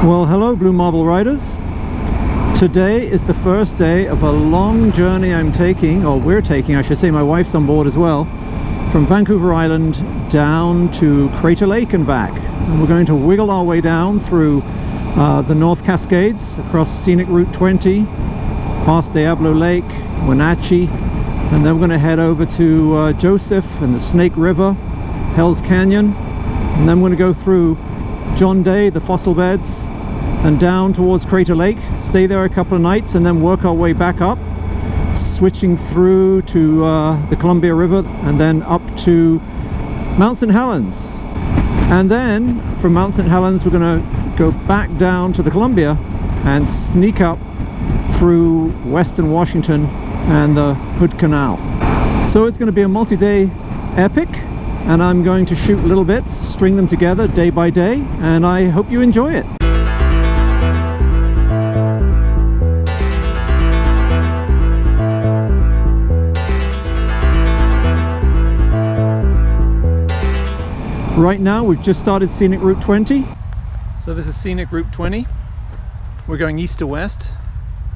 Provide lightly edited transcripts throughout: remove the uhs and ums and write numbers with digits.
Well, hello Blue Marble Riders. Today is the first day of a long journey I'm taking, or we're taking, I should say, my wife's on board as well, from Vancouver Island down to Crater Lake and back. And we're going to wiggle our way down through the North Cascades, across Scenic Route 20, past Diablo Lake, Wenatchee, and then we're going to head over to Joseph and the Snake River, Hell's Canyon, and then we're going to go through John Day, the fossil beds, and down towards Crater Lake, stay there a couple of nights, and then work our way back up, switching through to the Columbia River, and then up to Mount St. Helens. And then from Mount St. Helens we're going to go back down to the Columbia and sneak up through Western Washington and the Hood Canal. So it's going to be a multi-day epic, and I'm going to shoot little bits, string them together day by day, and I hope you enjoy it. Right now we've just started Scenic Route 20. So this is Scenic Route 20. We're going east to west.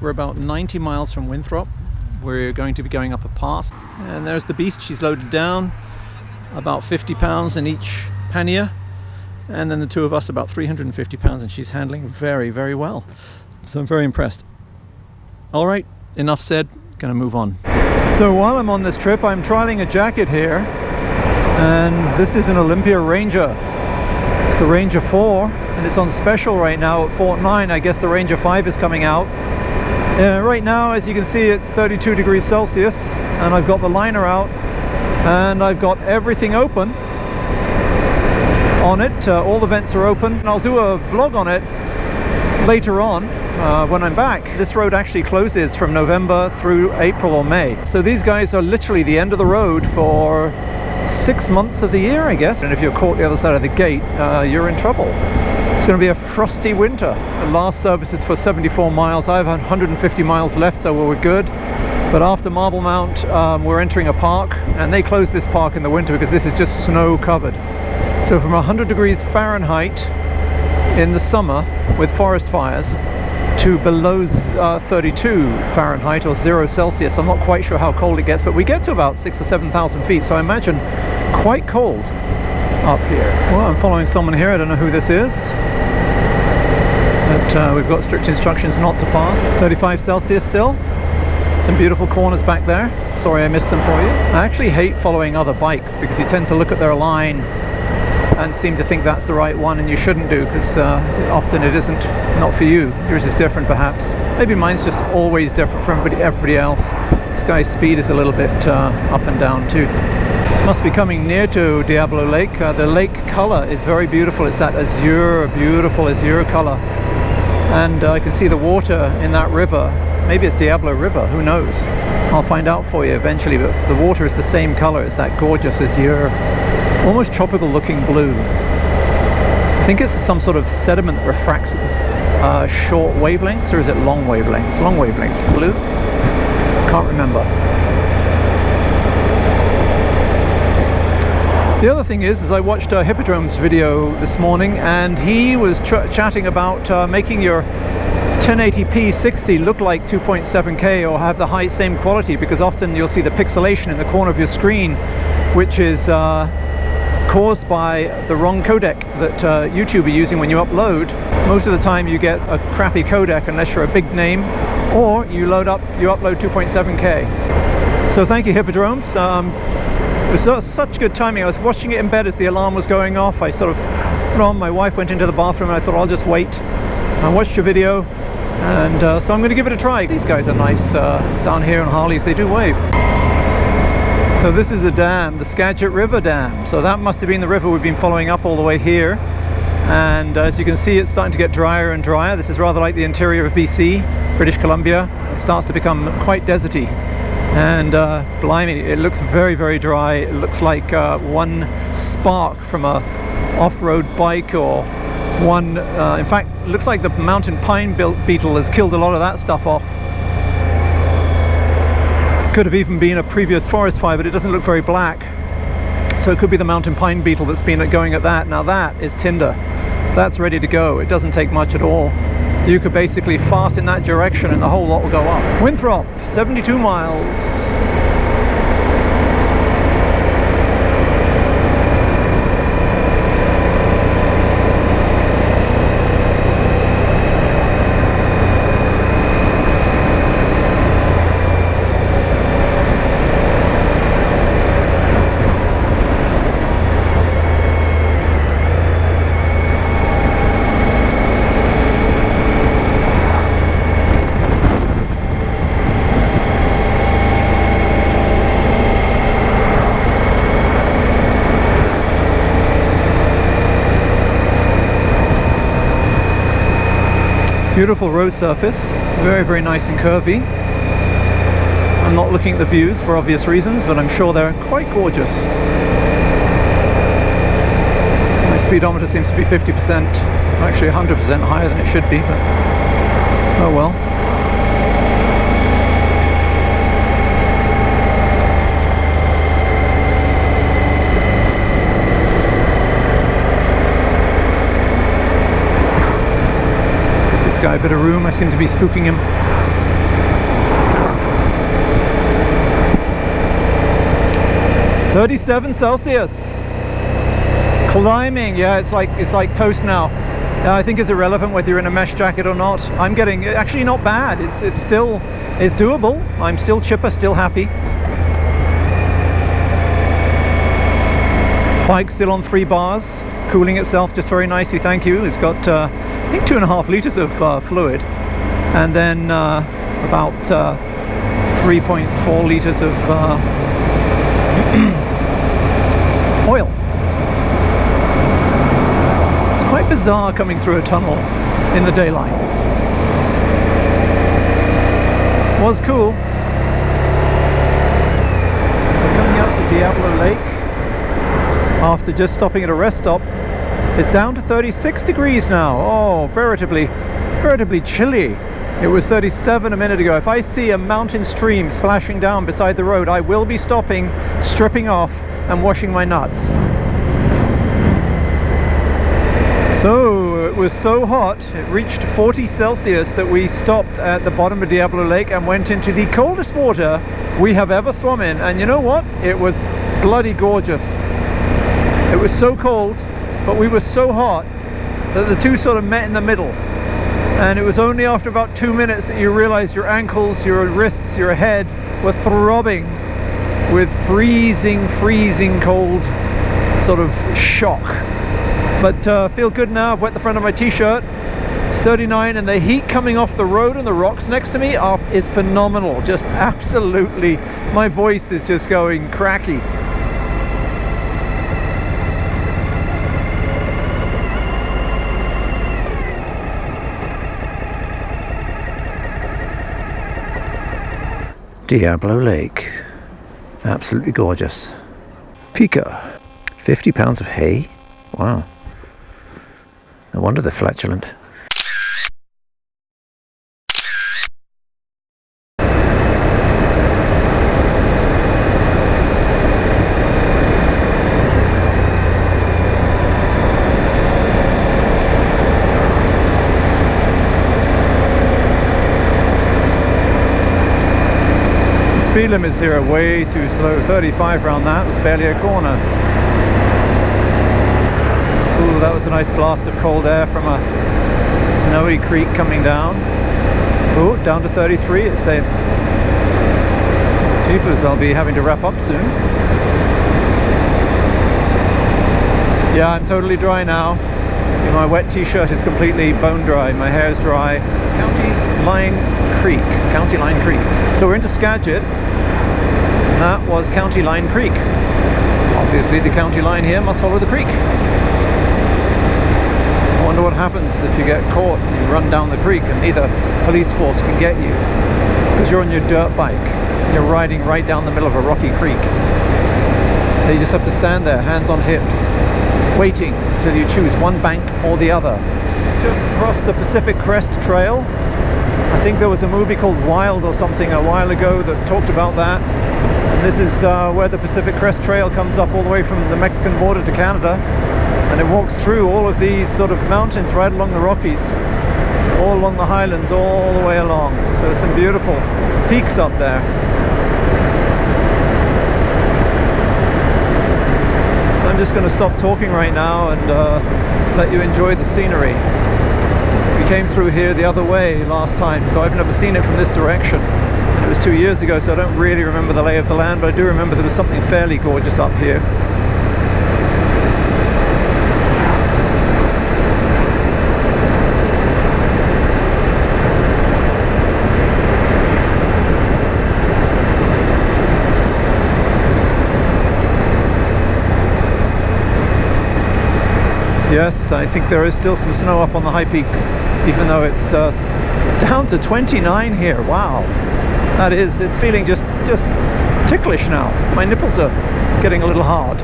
We're about 90 miles from Winthrop. We're going to be going up a pass. And there's the beast, she's loaded down. About 50 pounds in each pannier, and then the two of us about 350 pounds, and she's handling very, very well. So I'm very impressed. All right, enough said, gonna move on. So while I'm on this trip, I'm trialing a jacket here, and this is an Olympia Ranger. It's the Ranger 4, and it's on special right now at $49. I guess the Ranger 5 is coming out. Right now, as you can see, it's 32 degrees Celsius, and I've got the liner out, and I've got everything open on it. All the vents are open, and I'll do a vlog on it later on when I'm back. This road actually closes from November through April or May. So these guys are literally the end of the road for 6 months of the year, I guess. And if you're caught the other side of the gate, you're in trouble. It's going to be a frosty winter. The last service is for 74 miles. I have 150 miles left, so we're good. But after Marble Mount, we're entering a park, and they close this park in the winter because this is just snow covered. So from 100 degrees Fahrenheit in the summer with forest fires to below 32 Fahrenheit or 0 Celsius. I'm not quite sure how cold it gets, but we get to about 6,000 or 7,000 feet, so I imagine quite cold up here. Well, I'm following someone here, I don't know who this is, but we've got strict instructions not to pass. 35 Celsius still. Some beautiful corners back there. Sorry I missed them for you. I actually hate following other bikes because you tend to look at their line and seem to think that's the right one, and you shouldn't do, because often it isn't, not for you. Yours is different perhaps. Maybe mine's just always different from everybody else. This guy's speed is a little bit up and down too. Must be coming near to Diablo Lake. The lake color is very beautiful. It's that azure, beautiful azure color. And I can see the water in that river. Maybe it's Diablo River, who knows? I'll find out for you eventually, but the water is the same color as that gorgeous azure, almost tropical looking blue. I think it's some sort of sediment that refracts short wavelengths, or is it long wavelengths? Long wavelengths, blue? Can't remember. The other thing is I watched Hippodrome's video this morning, and he was chatting about making your 1080p 60 look like 2.7K or have the same quality, because often you'll see the pixelation in the corner of your screen, which is caused by the wrong codec that YouTube are using when you upload. Most of the time you get a crappy codec unless you're a big name, or you upload 2.7K. So thank you, Hippodromes. It was such good timing. I was watching it in bed as the alarm was going off. I sort of put on, my wife went into the bathroom, and I thought I'll just wait. I watched your video, and so I'm going to give it a try. These guys are nice down here on Harleys, they do wave. So this is a dam, the Skagit River Dam. So that must have been the river we've been following up all the way here. And as you can see, it's starting to get drier and drier. This is rather like the interior of BC, British Columbia. It starts to become quite deserty. And blimey, it looks very, very dry. It looks like one spark from a off-road bike, or one, in fact, it looks like the mountain pine beetle has killed a lot of that stuff off. Could have even been a previous forest fire, but it doesn't look very black. So it could be the mountain pine beetle that's been going at that. Now that is tinder. that's ready to go. It doesn't take much at all. You could basically fart in that direction and the whole lot will go up. Winthrop, 72 miles. Beautiful road surface, very, very nice and curvy. I'm not looking at the views for obvious reasons, but I'm sure they're quite gorgeous. My speedometer seems to be 50%, actually 100% higher than it should be, but oh well. Guy a bit of room. I seem to be spooking him. "37 Celsius. Climbing. Yeah, it's like toast now. I think it's irrelevant whether you're in a mesh jacket or not. I'm getting actually not bad. It's doable. I'm still chipper, still happy. Bike still on 3 bars, cooling itself just very nicely. Thank you. It's got I think 2.5 liters of fluid, and then about 3.4 liters of oil. It's quite bizarre coming through a tunnel in the daylight. Was cool. We're coming out to Diablo Lake after just stopping at a rest stop. It's down to 36 degrees now. Oh, veritably chilly. It was 37 a minute ago. If I see a mountain stream splashing down beside the road, I will be stopping, stripping off, and washing my nuts. So, it was so hot, it reached 40 Celsius that we stopped at the bottom of Diablo Lake and went into the coldest water we have ever swum in. And you know what? It was bloody gorgeous. It was so cold, but we were so hot that the two sort of met in the middle. And it was only after about 2 minutes that you realized your ankles, your wrists, your head were throbbing with freezing cold sort of shock. But feel good now. I've wet the front of my t-shirt. It's 39, and the heat coming off the road and the rocks next to me is phenomenal. Just absolutely, my voice is just going cracky. Diablo Lake, absolutely gorgeous. Pico, 50 pounds of hay. Wow, no wonder they're flatulent. Speed limits here are way too slow. 35 around that. It's barely a corner. Ooh, that was a nice blast of cold air from a snowy creek coming down. Ooh, down to 33 it's saying. Jeepers, I'll be having to wrap up soon. Yeah, I'm totally dry now. My wet t-shirt is completely bone dry. My hair is dry. County Line Creek. So we're into Skagit. That was County Line Creek. Obviously the county line here must follow the creek. I wonder what happens if you get caught and you run down the creek and neither police force can get you because you're on your dirt bike and you're riding right down the middle of a rocky creek. And you just have to stand there, hands on hips, waiting until you choose one bank or the other. Just crossed the Pacific Crest Trail. I think there was a movie called Wild or something a while ago that talked about that. And this is where the Pacific Crest Trail comes up all the way from the Mexican border to Canada. And it walks through all of these sort of mountains right along the Rockies, all along the highlands, all the way along. So there's some beautiful peaks up there. I'm just going to stop talking right now and let you enjoy the scenery. We came through here the other way last time, so I've never seen it from this direction. It was 2 years ago, so I don't really remember the lay of the land, but I do remember there was something fairly gorgeous up here. Yes, I think there is still some snow up on the high peaks, even though it's down to 29 here. Wow, that is, it's feeling just ticklish now. My nipples are getting a little hard.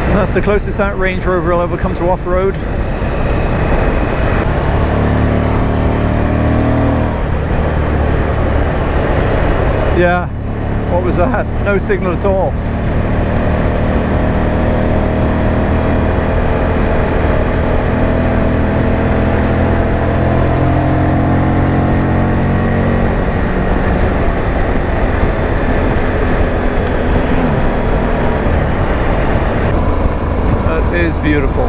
And that's the closest that Range Rover will ever come to off-road. Yeah, what was that? No signal at all. Is beautiful.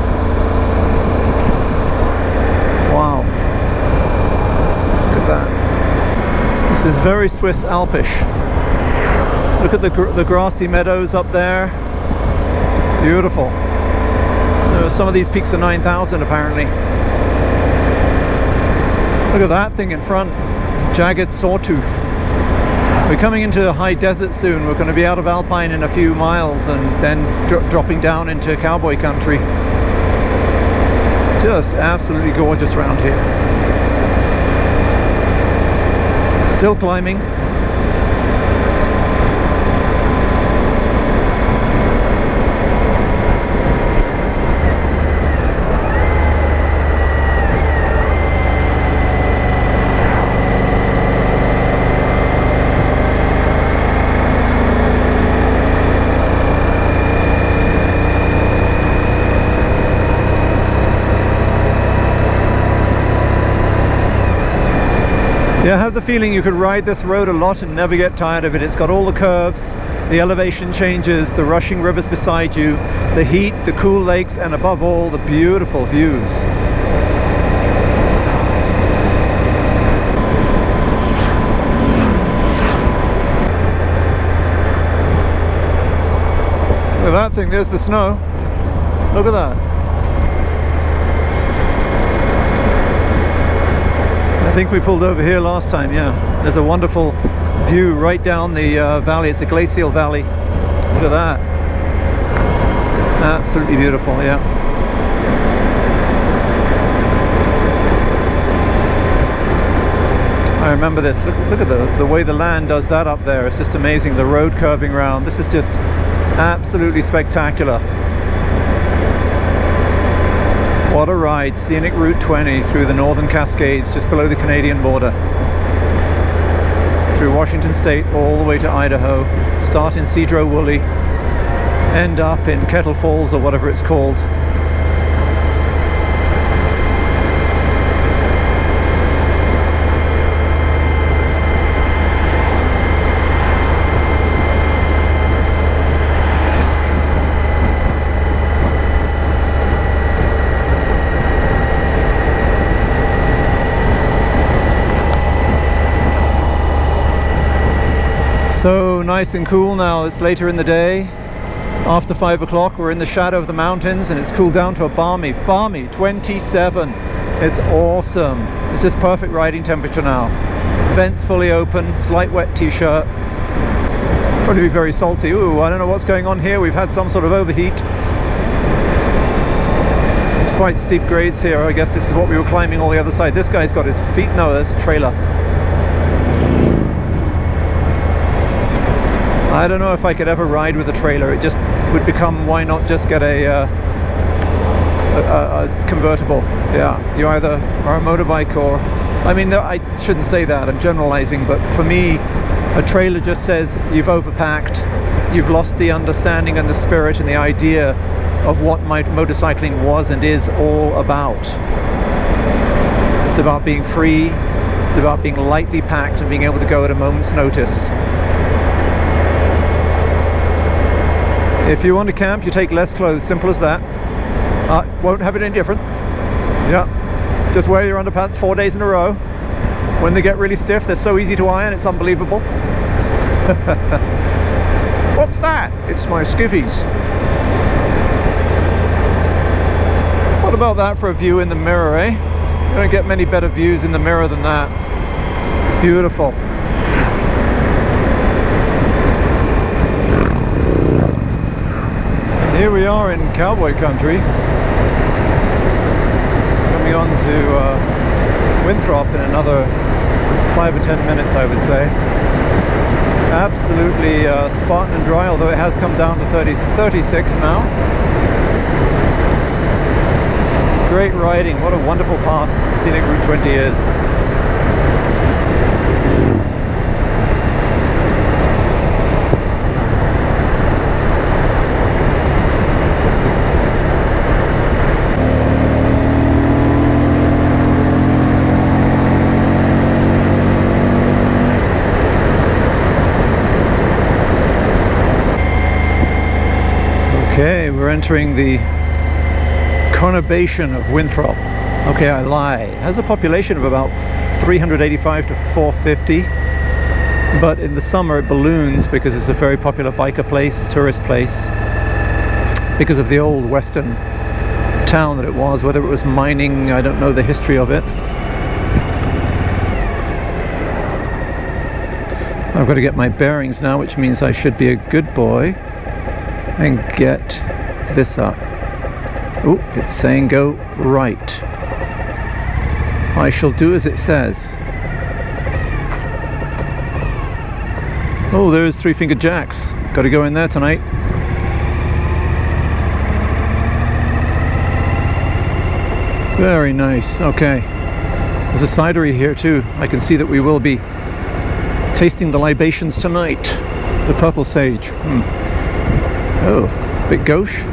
Wow. Look at that. This is very Swiss Alpish. Look at the grassy meadows up there. Beautiful. Some of these peaks are 9,000 apparently. Look at that thing in front. Jagged Sawtooth. We're coming into a high desert soon. We're going to be out of Alpine in a few miles and then dropping down into cowboy country. Just absolutely gorgeous around here. Still climbing. Yeah, I have the feeling you could ride this road a lot and never get tired of it. It's got all the curves, the elevation changes, the rushing rivers beside you, the heat, the cool lakes, and above all, the beautiful views. Look at that thing, there's the snow. Look at that. I think we pulled over here last time, yeah. There's a wonderful view right down the valley. It's a glacial valley. Look at that. Absolutely beautiful, yeah. I remember this. Look at the way the land does that up there. It's just amazing. The road curving round. This is just absolutely spectacular. What a ride. Scenic Route 20 through the Northern Cascades just below the Canadian border. Through Washington State all the way to Idaho. Start in Cedro-Woolley. End up in Kettle Falls or whatever it's called. So nice and cool now. It's later in the day. After 5 o'clock, we're in the shadow of the mountains and it's cooled down to a balmy 27. It's awesome. It's just perfect riding temperature now. Vents fully open, slight wet t-shirt. Probably be very salty. Ooh, I don't know what's going on here. We've had some sort of overheat. It's quite steep grades here. I guess this is what we were climbing all the other side. This guy's got his feet, no, this trailer. I don't know if I could ever ride with a trailer. It just would become, why not just get a convertible? Yeah, you either are a motorbike or, I mean, I shouldn't say that, I'm generalizing, but for me, a trailer just says you've overpacked you've lost the understanding and the spirit and the idea of what motorcycling was and is all about. It's about being free, it's about being lightly packed and being able to go at a moment's notice. If you want to camp, you take less clothes, simple as that. Won't have it any different. Yeah, just wear your underpants 4 days in a row. When they get really stiff, they're so easy to iron, it's unbelievable. What's that? It's my skivvies. What about that for a view in the mirror, eh? You don't get many better views in the mirror than that. Beautiful. And here we are in cowboy country. Coming on to Winthrop in another 5 or 10 minutes, I would say. Absolutely Spartan and dry, although it has come down to 36 now. Great riding, what a wonderful pass Scenic Route 20 is. Okay, we're entering the conurbation of Winthrop. Okay, I lie. It has a population of about 385 to 450, but in the summer it balloons because it's a very popular biker place, tourist place, because of the old western town that it was. Whether it was mining, I don't know the history of it. I've got to get my bearings now, which means I should be a good boy and get this up. Oh, it's saying go right. I shall do as it says. Oh, there's Three Fingered Jack's. Got to go in there tonight. Very nice. Okay. There's a cidery here too. I can see that we will be tasting the libations tonight. The purple sage. Oh, a bit gauche.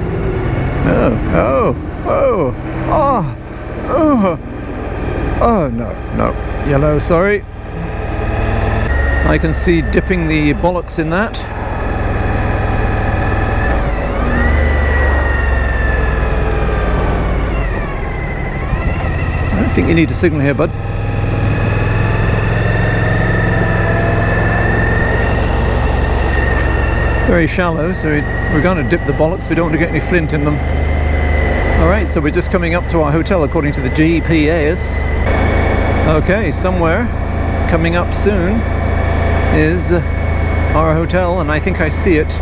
Oh, no, yellow, sorry. I can see dipping the bollocks in that. I don't think you need to signal here, bud. Very shallow, so we're going to dip the bollocks. We don't want to get any flint in them. Alright, so we're just coming up to our hotel according to the GPS. Okay, somewhere coming up soon is our hotel, and I think I see it.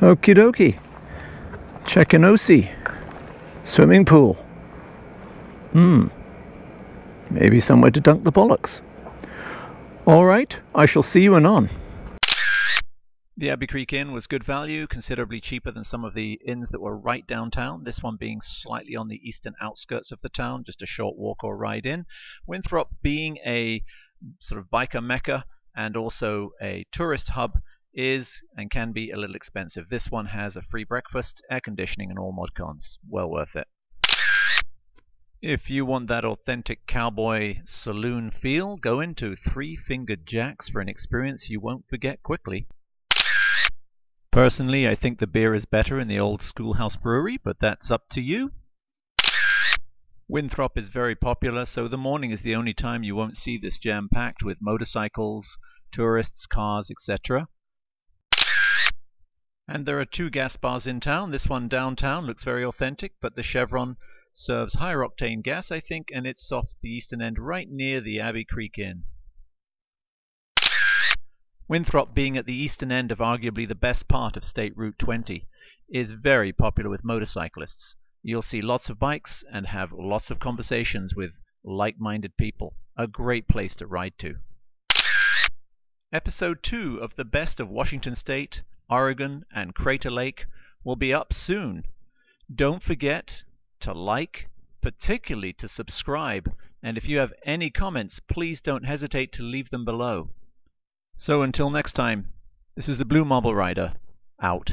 Okie dokie. Checkinosi. Swimming pool. Maybe somewhere to dunk the bollocks. Alright, I shall see you anon. The Abbey Creek Inn was good value, considerably cheaper than some of the inns that were right downtown, this one being slightly on the eastern outskirts of the town, just a short walk or ride in. Winthrop being a sort of biker mecca and also a tourist hub is and can be a little expensive. This one has a free breakfast, air conditioning and all mod cons. Well worth it. If you want that authentic cowboy saloon feel, go into Three Fingered Jack's for an experience you won't forget quickly. Personally, I think the beer is better in the old schoolhouse brewery, but that's up to you. Winthrop is very popular, so the morning is the only time you won't see this jam-packed with motorcycles, tourists, cars, etc. And there are two gas bars in town. This one downtown looks very authentic, but the Chevron serves higher octane gas, I think, and it's off the eastern end right near the Abbey Creek Inn. Winthrop being at the eastern end of arguably the best part of State Route 20. is very popular with motorcyclists. You'll see lots of bikes and have lots of conversations with like-minded people. A great place to ride to. Episode 2 of the Best of Washington State, Oregon, and Crater Lake will be up soon. Don't forget to like, particularly to subscribe, and if you have any comments, please don't hesitate to leave them below. So until next time, this is the Blue Marble Rider, out.